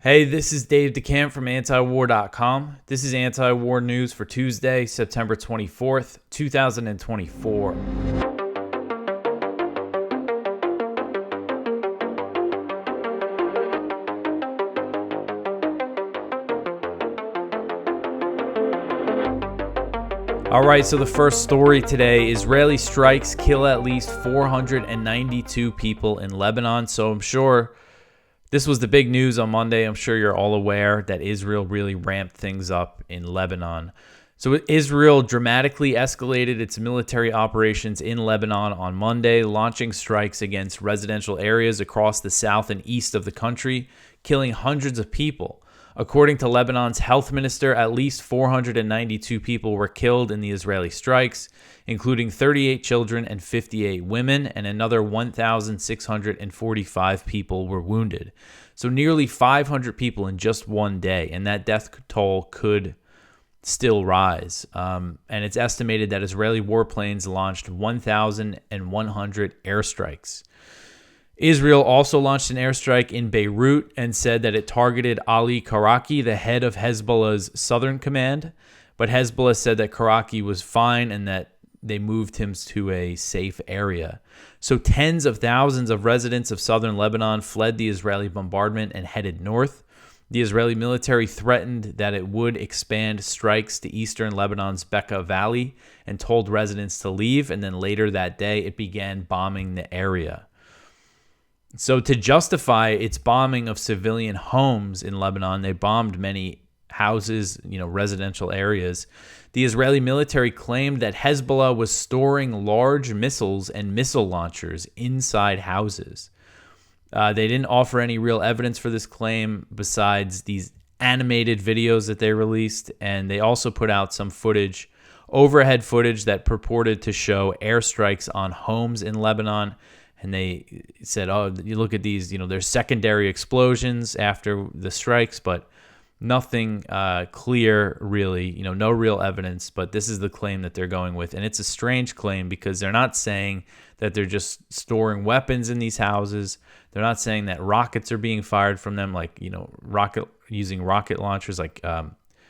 Hey, this is Dave DeCamp from antiwar.com. This is anti-war news for Tuesday, September 24th, 2024. All right, so the first story today, Israeli strikes kill at least 492 people in Lebanon. So I'm sure this was the big news on Monday. I'm sure you're all aware that Israel really ramped things up in Lebanon. So Israel dramatically escalated its military operations in Lebanon on Monday, launching strikes against residential areas across the south and east of the country, killing hundreds of people. According to Lebanon's health minister, at least 492 people were killed in the Israeli strikes, including 38 children and 58 women, and another 1,645 people were wounded. So nearly 500 people in just one day, and that death toll could still rise. And it's estimated that Israeli warplanes launched 1,100 airstrikes. Israel also launched an airstrike in Beirut and said that it targeted Ali Karaki, the head of Hezbollah's southern command. But Hezbollah said that Karaki was fine and that they moved him to a safe area. So tens of thousands of residents of southern Lebanon fled the Israeli bombardment and headed north. The Israeli military threatened that it would expand strikes to eastern Lebanon's Bekaa Valley and told residents to leave. And then later that day, it began bombing the area. So to justify its bombing of civilian homes in Lebanon, they bombed many houses, residential areas. The Israeli military claimed that Hezbollah was storing large missiles and missile launchers inside houses. They didn't offer any real evidence for this claim besides these animated videos that they released, and they also put out some overhead footage that purported to show airstrikes on homes in Lebanon. And they said, oh, you look at these, there's secondary explosions after the strikes, but nothing clear really, no real evidence. But this is the claim that they're going with. And it's a strange claim because they're not saying that they're just storing weapons in these houses. They're not saying that rockets are being fired from them, like, using rocket launchers, like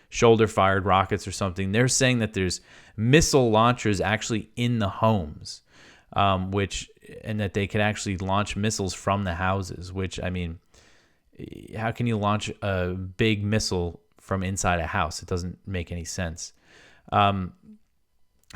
shoulder-fired rockets or something. They're saying that there's missile launchers actually in the homes, and that they could actually launch missiles from the houses, which, how can you launch a big missile from inside a house? It doesn't make any sense. So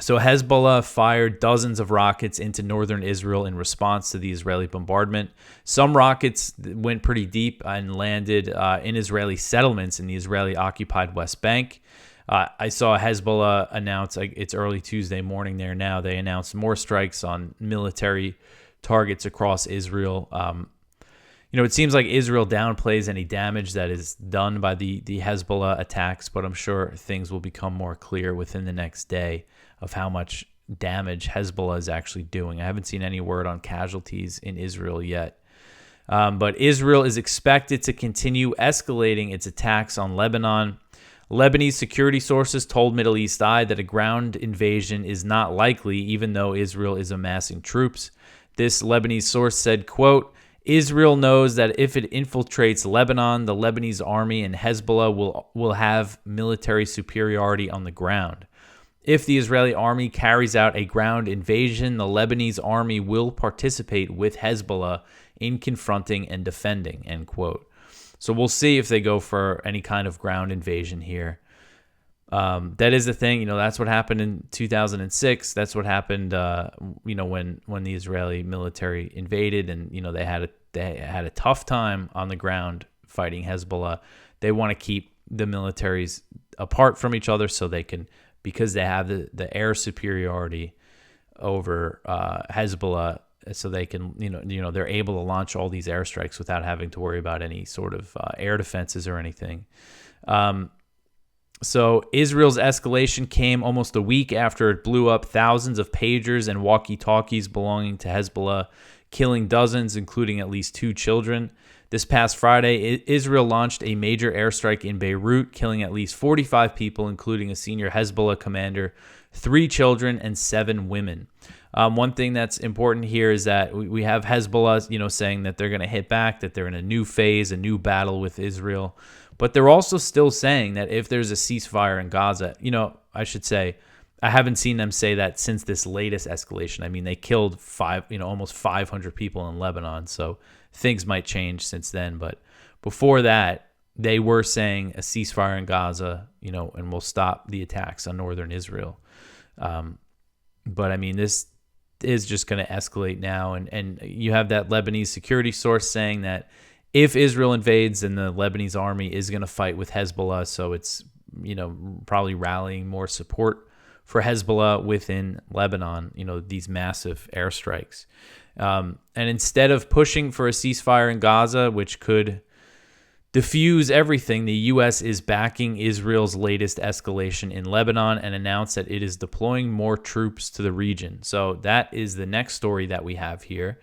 Hezbollah fired dozens of rockets into northern Israel in response to the Israeli bombardment. Some rockets went pretty deep and landed in Israeli settlements in the Israeli-occupied West Bank. I saw Hezbollah announce, it's early Tuesday morning there now, they announced more strikes on military targets across Israel. It seems like Israel downplays any damage that is done by the Hezbollah attacks, but I'm sure things will become more clear within the next day of how much damage Hezbollah is actually doing. I haven't seen any word on casualties in Israel yet. But Israel is expected to continue escalating its attacks on Lebanon. Lebanese security sources told Middle East Eye that a ground invasion is not likely, even though Israel is amassing troops. This Lebanese source said, quote, Israel knows that if it infiltrates Lebanon, the Lebanese army and Hezbollah will have military superiority on the ground. If the Israeli army carries out a ground invasion, the Lebanese army will participate with Hezbollah in confronting and defending, end quote. So we'll see if they go for any kind of ground invasion here. That is the thing, that's what happened in 2006. That's what happened, when the Israeli military invaded, and they had a tough time on the ground fighting Hezbollah. They want to keep the militaries apart from each other so they can, because they have the air superiority over Hezbollah. So they can, they're able to launch all these airstrikes without having to worry about any sort of air defenses or anything. So Israel's escalation came almost a week after it blew up thousands of pagers and walkie-talkies belonging to Hezbollah, killing dozens, including at least 2 children. This past Friday, Israel launched a major airstrike in Beirut, killing at least 45 people, including a senior Hezbollah commander, 3 children, and 7 women. One thing that's important here is that we have Hezbollah, saying that they're going to hit back, that they're in a new phase, a new battle with Israel. But they're also still saying that if there's a ceasefire in Gaza, I should say, I haven't seen them say that since this latest escalation. I mean, they killed almost 500 people in Lebanon, so things might change since then. But before that, they were saying a ceasefire in Gaza, and we'll stop the attacks on northern Israel. But I mean, this is just going to escalate now. And you have that Lebanese security source saying that if Israel invades, then the Lebanese army is going to fight with Hezbollah. So it's, probably rallying more support for Hezbollah within Lebanon, these massive airstrikes. And instead of pushing for a ceasefire in Gaza, which could diffuse everything, the U.S. is backing Israel's latest escalation in Lebanon and announced that it is deploying more troops to the region. So that is the next story that we have here,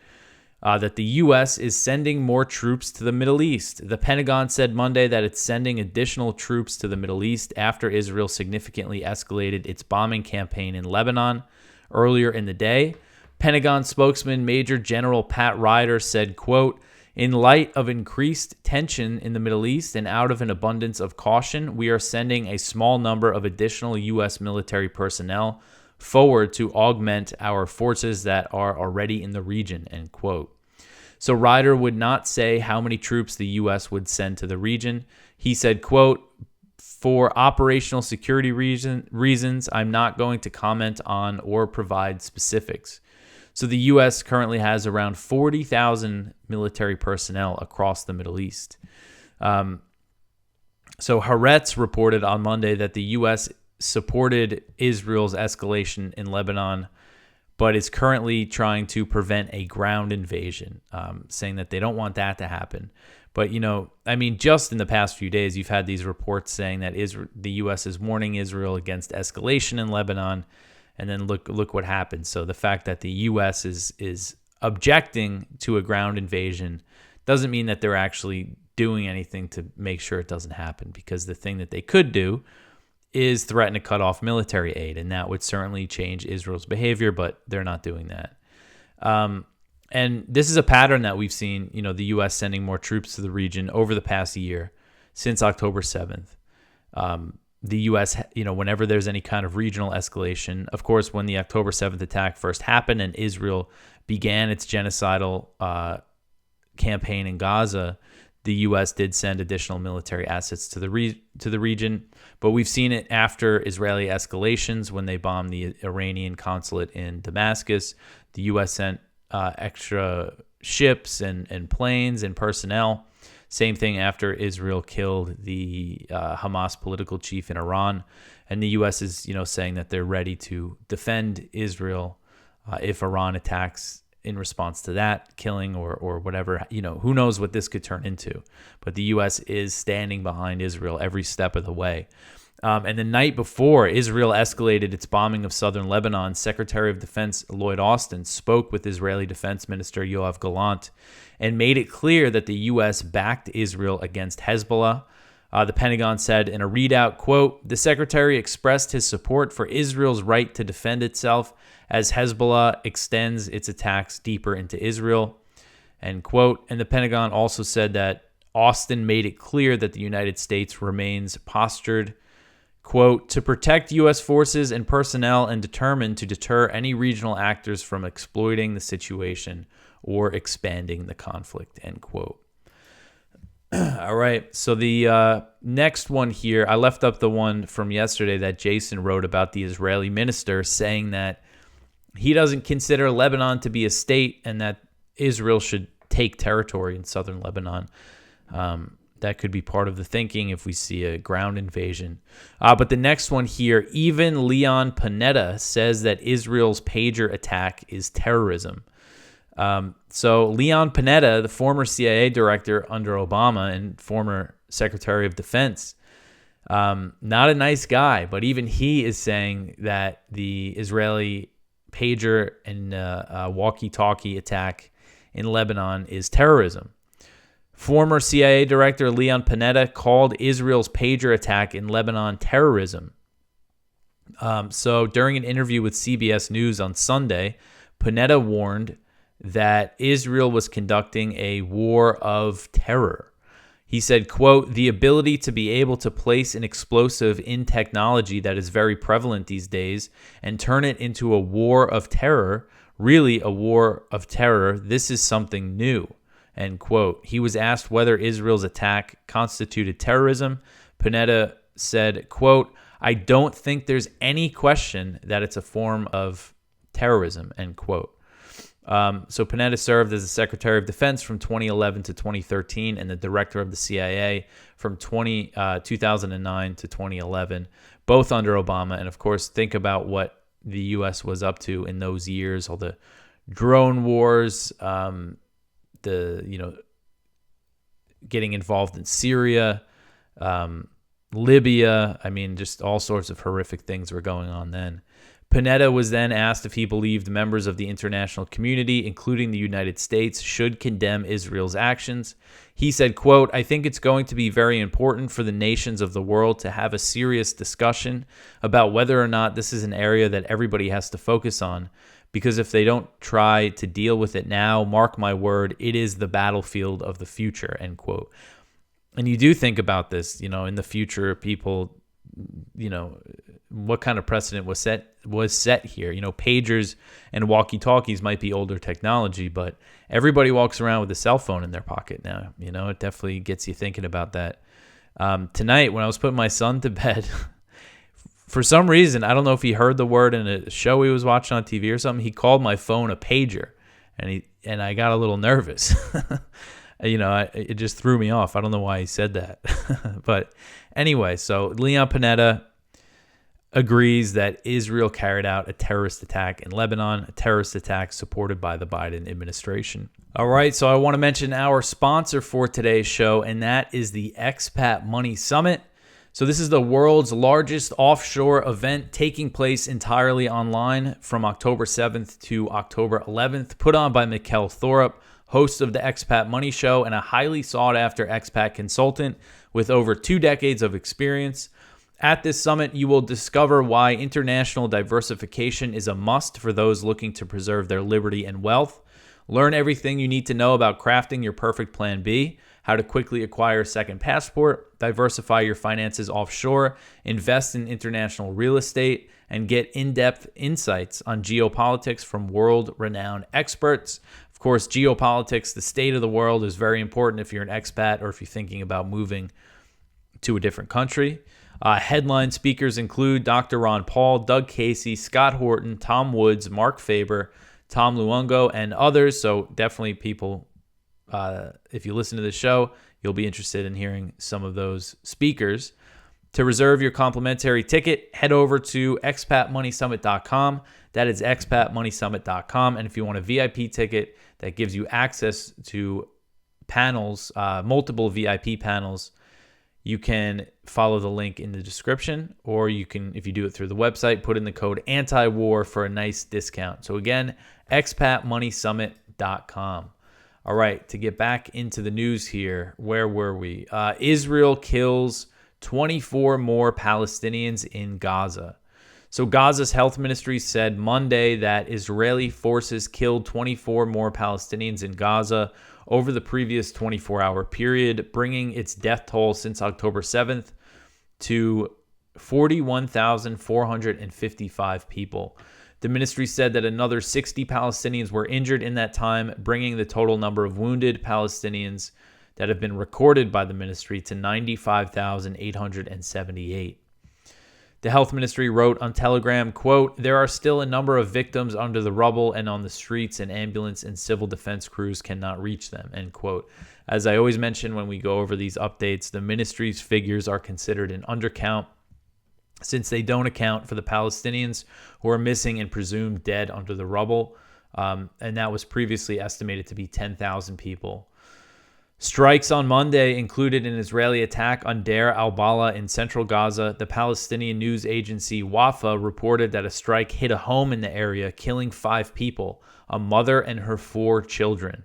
that the U.S. is sending more troops to the Middle East. The Pentagon said Monday that it's sending additional troops to the Middle East after Israel significantly escalated its bombing campaign in Lebanon earlier in the day. Pentagon spokesman Major General Pat Ryder said, quote, "In light of increased tension in the Middle East and out of an abundance of caution, we are sending a small number of additional U.S. military personnel forward to augment our forces that are already in the region," end quote. So Ryder would not say how many troops the U.S. would send to the region. He said, quote, "For operational security reasons, I'm not going to comment on or provide specifics." So the U.S. currently has around 40,000 military personnel across the Middle East. So Haaretz reported on Monday that the U.S. supported Israel's escalation in Lebanon, but is currently trying to prevent a ground invasion, saying that they don't want that to happen. But, just in the past few days, you've had these reports saying that the U.S. is warning Israel against escalation in Lebanon. And then look what happened. So the fact that the U.S. is objecting to a ground invasion doesn't mean that they're actually doing anything to make sure it doesn't happen, because the thing that they could do is threaten to cut off military aid, and that would certainly change Israel's behavior, but they're not doing that. And this is a pattern that we've seen, the U.S. sending more troops to the region over the past year since October 7th. The U.S., whenever there's any kind of regional escalation, of course, when the October 7th attack first happened and Israel began its genocidal campaign in Gaza, the U.S. did send additional military assets to the region. But we've seen it after Israeli escalations when they bombed the Iranian consulate in Damascus. The U.S. sent extra ships and planes and personnel. Same thing after Israel killed the Hamas political chief in Iran. And the U.S. is, saying that they're ready to defend Israel if Iran attacks in response to that killing or whatever. Who knows what this could turn into. But the U.S. is standing behind Israel every step of the way. And the night before Israel escalated its bombing of southern Lebanon, Secretary of Defense Lloyd Austin spoke with Israeli Defense Minister Yoav Gallant and made it clear that the U.S. backed Israel against Hezbollah. The Pentagon said in a readout, quote, "The Secretary expressed his support for Israel's right to defend itself as Hezbollah extends its attacks deeper into Israel," end quote. And the Pentagon also said that Austin made it clear that the United States remains postured, quote, "to protect U.S. forces and personnel and determined to deter any regional actors from exploiting the situation or expanding the conflict," end quote. All right, so the next one here, I left up the one from yesterday that Jason wrote about the Israeli minister saying that he doesn't consider Lebanon to be a state and that Israel should take territory in southern Lebanon. That could be part of the thinking if we see a ground invasion. But the next one here, even Leon Panetta says that Israel's pager attack is terrorism. So Leon Panetta, the former CIA director under Obama and former Secretary of Defense, not a nice guy, but even he is saying that the Israeli pager and walkie-talkie attack in Lebanon is terrorism. Former CIA Director Leon Panetta called Israel's pager attack in Lebanon terrorism. So during an interview with CBS News on Sunday, Panetta warned that Israel was conducting a war of terror. He said, quote, "The ability to be able to place an explosive in technology that is very prevalent these days and turn it into a war of terror, really a war of terror, this is something new," end quote. He was asked whether Israel's attack constituted terrorism. Panetta said, quote, "I don't think there's any question that it's a form of terrorism," end quote. So Panetta served as the Secretary of Defense from 2011 to 2013 and the Director of the CIA from 2009 to 2011, both under Obama. And of course, think about what the U.S. was up to in those years, all the drone wars, getting involved in Syria, Libya. I mean, just all sorts of horrific things were going on then. Panetta was then asked if he believed members of the international community, including the United States, should condemn Israel's actions. He said, quote, "I think it's going to be very important for the nations of the world to have a serious discussion about whether or not this is an area that everybody has to focus on, because if they don't try to deal with it now, mark my word, it is the battlefield of the future," end quote. And you do think about this, in the future, people, what kind of precedent was set here? Pagers and walkie-talkies might be older technology, but everybody walks around with a cell phone in their pocket now. It definitely gets you thinking about that. Tonight, when I was putting my son to bed, for some reason, I don't know if he heard the word in a show he was watching on TV or something, he called my phone a pager, and I got a little nervous. It just threw me off. I don't know why he said that. But anyway, so Leon Panetta agrees that Israel carried out a terrorist attack in Lebanon, a terrorist attack supported by the Biden administration. All right, so I want to mention our sponsor for today's show, and that is the Expat Money Summit. So this is the world's largest offshore event taking place entirely online from October 7th to October 11th, put on by Mikkel Thorup, host of the Expat Money Show and a highly sought-after expat consultant with over 2 decades of experience. At this summit, you will discover why international diversification is a must for those looking to preserve their liberty and wealth. Learn everything you need to know about crafting your perfect plan B, how to quickly acquire a second passport, diversify your finances offshore, invest in international real estate, and get in-depth insights on geopolitics from world-renowned experts. Of course, geopolitics, the state of the world, is very important if you're an expat or if you're thinking about moving to a different country. Headline speakers include Dr. Ron Paul, Doug Casey, Scott Horton, Tom Woods, Mark Faber, Tom Luongo, and others. So definitely people, if you listen to the show, you'll be interested in hearing some of those speakers. To reserve your complimentary ticket, head over to expatmoneysummit.com. That is expatmoneysummit.com. And if you want a VIP ticket that gives you access to panels, multiple VIP panels, you can follow the link in the description, or you can, if you do it through the website, put in the code anti-war for a nice discount. So again, expatmoneysummit.com. All right, to get back into the news here, where were we? Israel kills 24 more Palestinians in Gaza. So Gaza's health ministry said Monday that Israeli forces killed 24 more Palestinians in Gaza over the previous 24-hour period, bringing its death toll since October 7th to 41,455 people. The ministry said that another 60 Palestinians were injured in that time, bringing the total number of wounded Palestinians that have been recorded by the ministry to 95,878. The health ministry wrote on Telegram, quote, "There are still a number of victims under the rubble and on the streets, and ambulance and civil defense crews cannot reach them," end quote. As I always mention when we go over these updates, the ministry's figures are considered an undercount since they don't account for the Palestinians who are missing and presumed dead under the rubble. And that was previously estimated to be 10,000 people. Strikes on Monday included an Israeli attack on Deir al-Balah in central Gaza. The Palestinian news agency Wafa reported that a strike hit a home in the area, killing 5 people, a mother and her 4 children.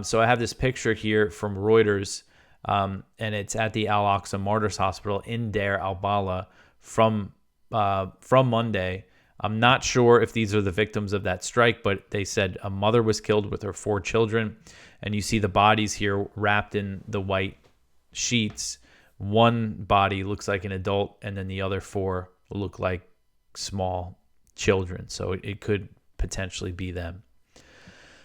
So I have this picture here from Reuters, and it's at the Al-Aqsa Martyrs Hospital in Deir al-Balah from Monday. I'm not sure if these are the victims of that strike, but they said a mother was killed with her 4 children, and you see the bodies here wrapped in the white sheets. One body looks like an adult, and then the other 4 look like small children, so it could potentially be them.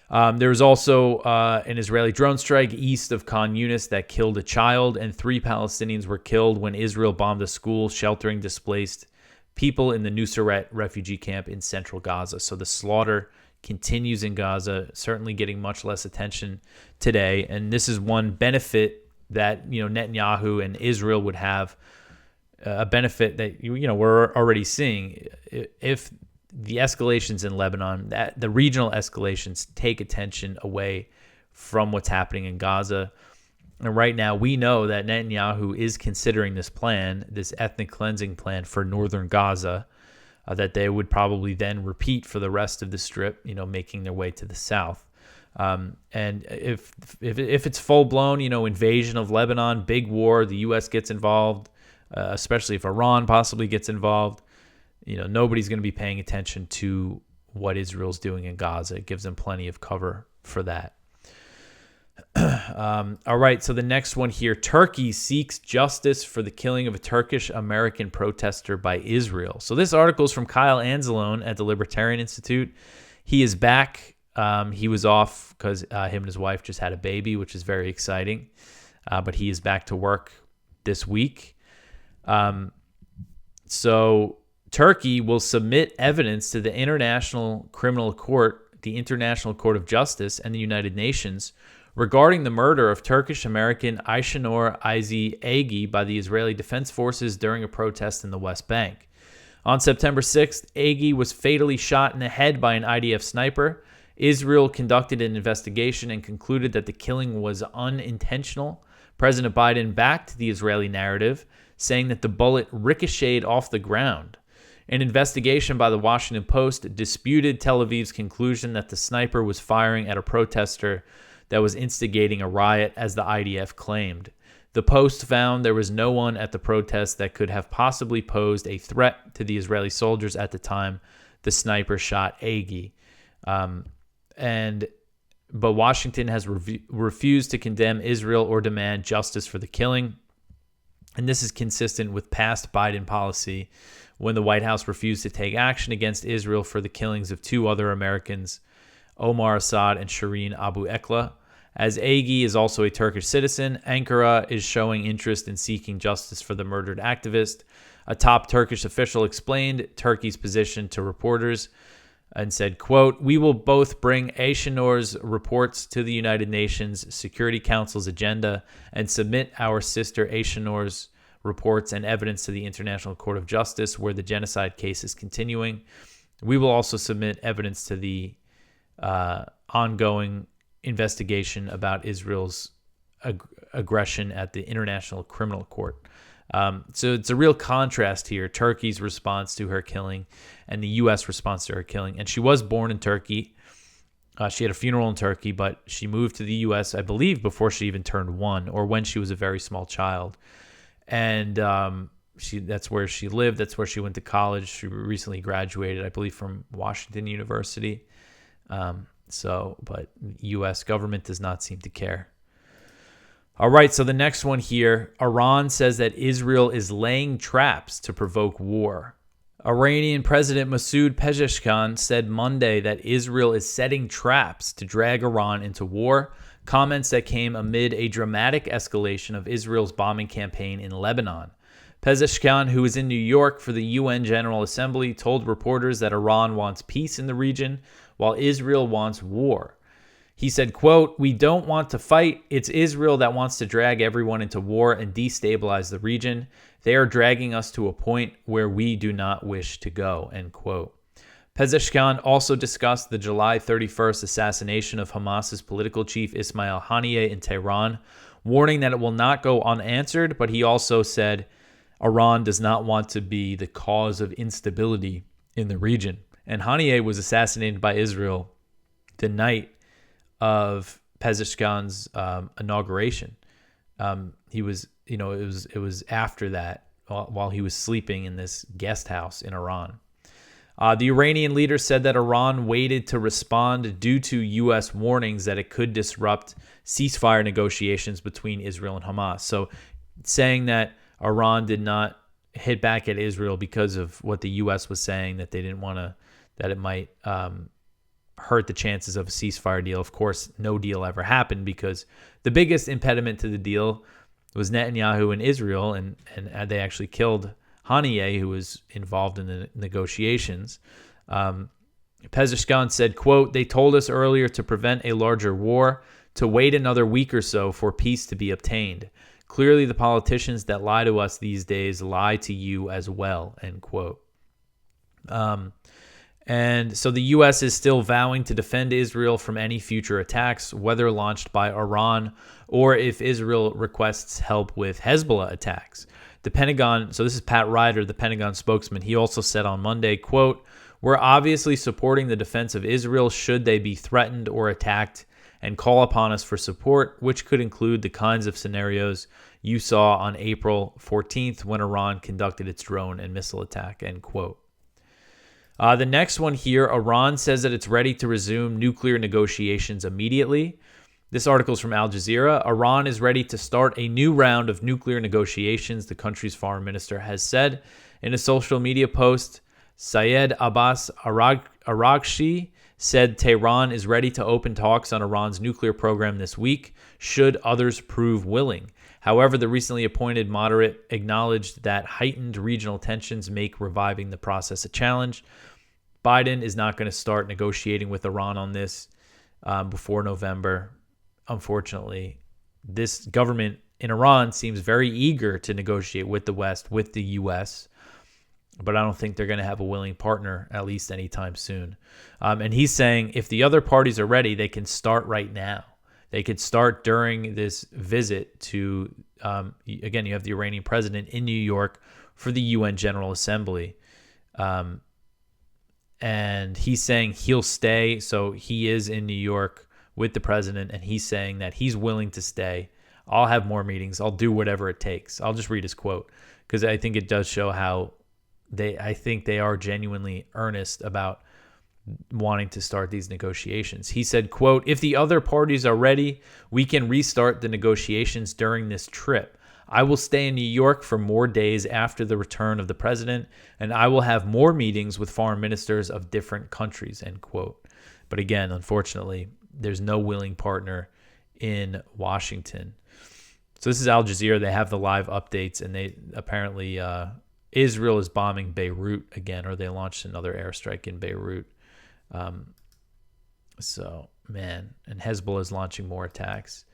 There was also an Israeli drone strike east of Khan Yunis that killed a child, and 3 Palestinians were killed when Israel bombed a school sheltering displaced people in the Nusayrat refugee camp in central Gaza. So the slaughter continues in Gaza, certainly getting much less attention today. And this is one benefit that, Netanyahu and Israel would have, a benefit that, we're already seeing. If the escalations in Lebanon, the regional escalations take attention away from what's happening in Gaza. And right now, we know that Netanyahu is considering this plan, this ethnic cleansing plan for northern Gaza, that they would probably then repeat for the rest of the Strip, making their way to the south. And if it's full-blown, invasion of Lebanon, big war, the U.S. gets involved, especially if Iran possibly gets involved, nobody's going to be paying attention to what Israel's doing in Gaza. It gives them plenty of cover for that. All right, so the next one here, Turkey seeks justice for the killing of a Turkish-American protester by Israel. So this article is from Kyle Anzalone at the Libertarian Institute. He is back. He was off because him and his wife just had a baby, which is very exciting. But he is back to work this week. So Turkey will submit evidence to the International Criminal Court, the International Court of Justice, and the United Nations regarding the murder of Turkish-American Ayşenur Ayzi Agi by the Israeli Defense Forces during a protest in the West Bank. On September 6th, Agi was fatally shot in the head by an IDF sniper. Israel conducted an investigation and concluded that the killing was unintentional. President Biden backed the Israeli narrative, saying that the bullet ricocheted off the ground. An investigation by the Washington Post disputed Tel Aviv's conclusion that the sniper was firing at a protester that was instigating a riot, as the IDF claimed. The Post found there was no one at the protest that could have possibly posed a threat to the Israeli soldiers at the time the sniper shot Agi. But Washington has refused to condemn Israel or demand justice for the killing. And this is consistent with past Biden policy when the White House refused to take action against Israel for the killings of 2 other Americans, Omar Assad and Shireen Abu Ekla. As Agi is also a Turkish citizen, Ankara is showing interest in seeking justice for the murdered activist. A top Turkish official explained Turkey's position to reporters and said, quote, "We will both bring Ayşenur's reports to the United Nations Security Council's agenda and submit our sister Ayşenur's reports and evidence to the International Court of Justice, where the genocide case is continuing. We will also submit evidence to the ongoing investigation about Israel's aggression at the International Criminal Court." So it's a real contrast here, Turkey's response to her killing and the U.S. response to her killing. And she was born in Turkey. She had a funeral in Turkey, but she moved to the U.S., I believe, before she even turned 1 or when she was a very small child. And that's where she lived. That's where she went to college. She recently graduated, I believe, from Washington University. But U.S. government does not seem to care. All right, so the next one here, Iran says that Israel is laying traps to provoke war. Iranian President Masoud Pezeshkian said Monday that Israel is setting traps to drag Iran into war, comments that came amid a dramatic escalation of Israel's bombing campaign in Lebanon. Pezeshkian, who was in New York for the UN General Assembly, told reporters that Iran wants peace in the region while Israel wants war. He said, quote, "We don't want to fight. It's Israel that wants to drag everyone into war and destabilize the region. They are dragging us to a point where we do not wish to go," end quote. Pezeshkian also discussed the July 31st assassination of Hamas's political chief Ismail Haniyeh in Tehran, warning that it will not go unanswered, but he also said Iran does not want to be the cause of instability in the region. And Haniyeh was assassinated by Israel the night of Pezeshkian's inauguration. He was, it was after that, while he was sleeping in this guest house in Iran. The Iranian leader said that Iran waited to respond due to U.S. warnings that it could disrupt ceasefire negotiations between Israel and Hamas. So saying that Iran did not hit back at Israel because of what the U.S. was saying, that they didn't want to, that it might hurt the chances of a ceasefire deal. Of course, no deal ever happened because the biggest impediment to the deal was Netanyahu and Israel, and they actually killed Haniyeh, who was involved in the negotiations. Pezeshkian said, quote, "They told us earlier to prevent a larger war, to wait another week or so for peace to be obtained. Clearly, the politicians that lie to us these days lie to you as well," end quote. And so the U.S. is still vowing to defend Israel from any future attacks, whether launched by Iran or if Israel requests help with Hezbollah attacks. The Pentagon, so this is Pat Ryder, the Pentagon spokesman, he also said on Monday, quote, "We're obviously supporting the defense of Israel should they be threatened or attacked, and call upon us for support, which could include the kinds of scenarios you saw on April 14th when Iran conducted its drone and missile attack," end quote. The next one here, Iran says that it's ready to resume nuclear negotiations immediately. This article is from Al Jazeera. Iran is ready to start a new round of nuclear negotiations, the country's foreign minister has said. In a social media post, Syed Abbas Araghchi said Tehran is ready to open talks on Iran's nuclear program this week, should others prove willing. However, the recently appointed moderate acknowledged that heightened regional tensions make reviving the process a challenge. Biden is not going to start negotiating with Iran on this before November. Unfortunately, this government in Iran seems very eager to negotiate with the West, with the U.S., but I don't think they're going to have a willing partner, at least anytime soon. And he's saying if the other parties are ready, they can start right now. They could start during this visit to, again, you have the Iranian president in New York for the UN General Assembly. And he's saying he'll stay. So he is in New York with the president, and he's saying that he's willing to stay. I'll have more meetings. I'll do whatever it takes. I'll just read his quote because I think it does show how I think they are genuinely earnest about wanting to start these negotiations. He said, quote, "If the other parties are ready, we can restart the negotiations during this trip. I will stay in New York for more days after the return of the president, and I will have more meetings with foreign ministers of different countries," end quote. But again, unfortunately, there's no willing partner in Washington. So this is Al Jazeera. They have the live updates, and they apparently Israel is bombing Beirut again, or they launched another airstrike in Beirut. So, man, and Hezbollah is launching more attacks.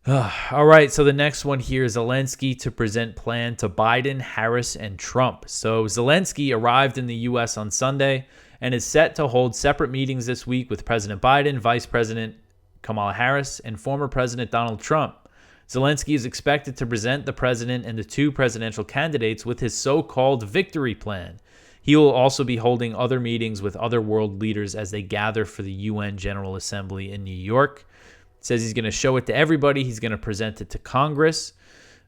All right, so the next one here is Zelensky to present plan to Biden, Harris, and Trump. So Zelensky arrived in the U.S. on Sunday and is set to hold separate meetings this week with President Biden, Vice President Kamala Harris, and former President Donald Trump. Zelensky is expected to present the president and the two presidential candidates with his so-called victory plan. He will also be holding other meetings with other world leaders as they gather for the UN General Assembly in New York. It says he's going to show it to everybody. He's going to present it to Congress.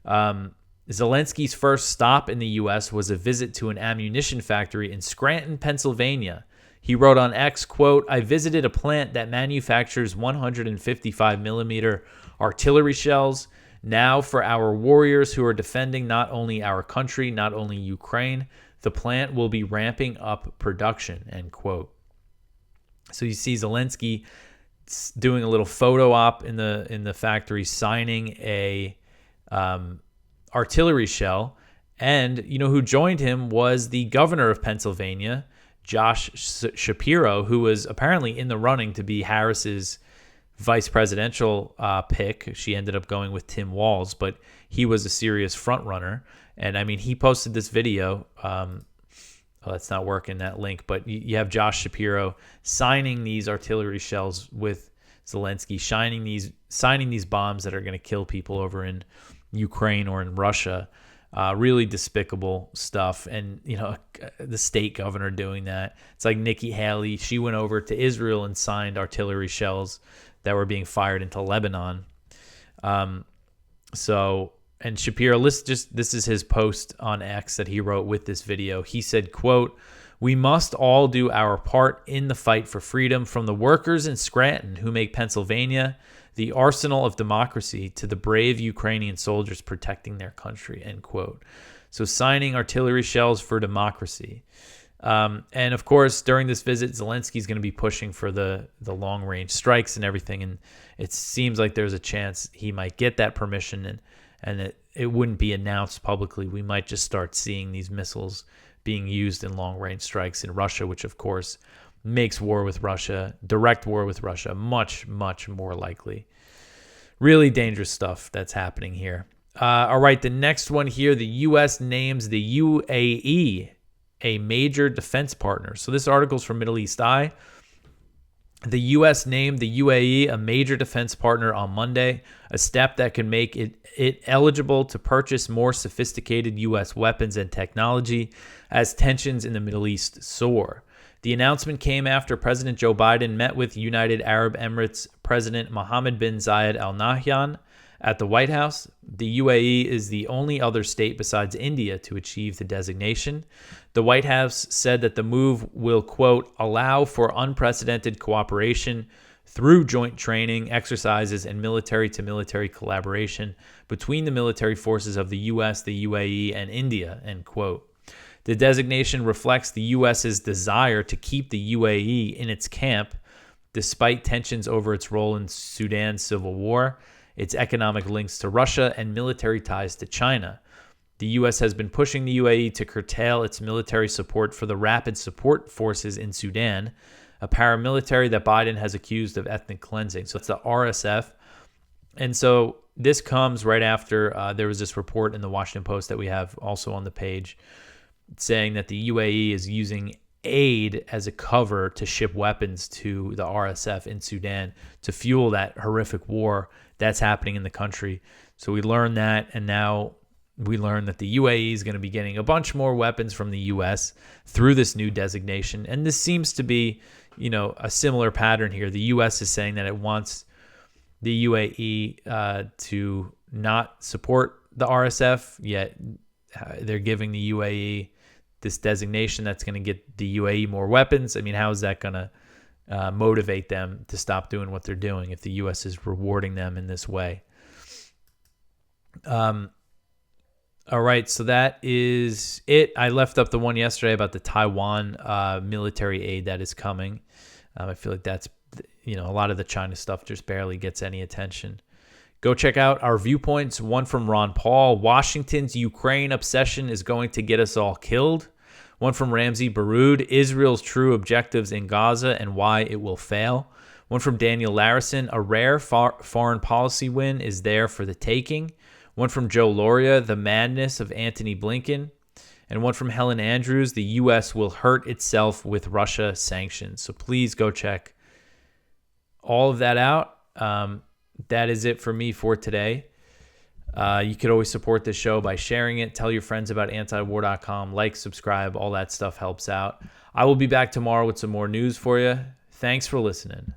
Zelensky's first stop in the U.S. was a visit to an ammunition factory in Scranton, Pennsylvania. He wrote on X, quote, "I visited a plant that manufactures 155 millimeter artillery shells. Now for our warriors who are defending not only our country, not only Ukraine, the plant will be ramping up production," end quote. So you see Zelensky doing a little photo op in the factory, signing a artillery shell. And you know who joined him was the governor of Pennsylvania, Josh Shapiro, who was apparently in the running to be Harris's vice presidential pick. She ended up going with Tim Walz, but he was a serious front runner. And I mean, he posted this video. That's not working, that link, but you have Josh Shapiro signing these artillery shells with Zelensky, signing these bombs that are going to kill people over in Ukraine or in Russia. Really despicable stuff. And, you know, the state governor doing that. It's like Nikki Haley. She went over to Israel and signed artillery shells that were being fired into Lebanon. And Shapiro, this is his post on X that he wrote with this video. He said, quote, "We must all do our part in the fight for freedom, from the workers in Scranton who make Pennsylvania the arsenal of democracy to the brave Ukrainian soldiers protecting their country," end quote. So signing artillery shells for democracy. And of course, during this visit, Zelensky is going to be pushing for the long-range strikes and everything. And it seems like there's a chance he might get that permission, and it wouldn't be announced publicly. We might just start seeing these missiles being used in long-range strikes in Russia, which of course makes direct war with Russia, much, much more likely. Really dangerous stuff that's happening here. All right, the next one here, the U.S. names the UAE a major defense partner. So this article is from Middle East Eye. The U.S. named the UAE a major defense partner on Monday, a step that can make it eligible to purchase more sophisticated U.S. weapons and technology as tensions in the Middle East soar. The announcement came after President Joe Biden met with United Arab Emirates President Mohammed bin Zayed Al Nahyan at the White House. The UAE is the only other state besides India to achieve the designation. The White House said that the move will, quote, allow for unprecedented cooperation through joint training, exercises, and military-to-military collaboration between the military forces of the U.S., the UAE, and India, end quote. The designation reflects the U.S.'s desire to keep the UAE in its camp despite tensions over its role in Sudan's civil war, its economic links to Russia, and military ties to China. The U.S. has been pushing the UAE to curtail its military support for the Rapid Support Forces in Sudan, a paramilitary that Biden has accused of ethnic cleansing. So it's the RSF. And so this comes right after there was this report in the Washington Post that we have also on the page saying that the UAE is using aid as a cover to ship weapons to the RSF in Sudan to fuel that horrific war that's happening in the country. So we learned that, and now we learned that the UAE is going to be getting a bunch more weapons from the U.S. through this new designation. And this seems to be, a similar pattern here. The U.S. is saying that it wants the UAE to not support the RSF, yet they're giving the UAE this designation that's going to get the UAE more weapons. I mean, how is that going to motivate them to stop doing what they're doing if the U.S. is rewarding them in this way? All right, so that is it. I left up the one yesterday about the Taiwan military aid that is coming. I feel like that's, a lot of the China stuff just barely gets any attention. Go check out our Viewpoints, one from Ron Paul. Washington's Ukraine obsession is going to get us all killed. One from Ramsey Baroud, Israel's true objectives in Gaza and why it will fail. One from Daniel Larison, a rare foreign policy win is there for the taking. One from Joe Loria, the madness of Antony Blinken. And one from Helen Andrews, the U.S. will hurt itself with Russia sanctions. So please go check all of that out. That is it for me for today. You could always support this show by sharing it. Tell your friends about antiwar.com. Like, subscribe. All that stuff helps out. I will be back tomorrow with some more news for you. Thanks for listening.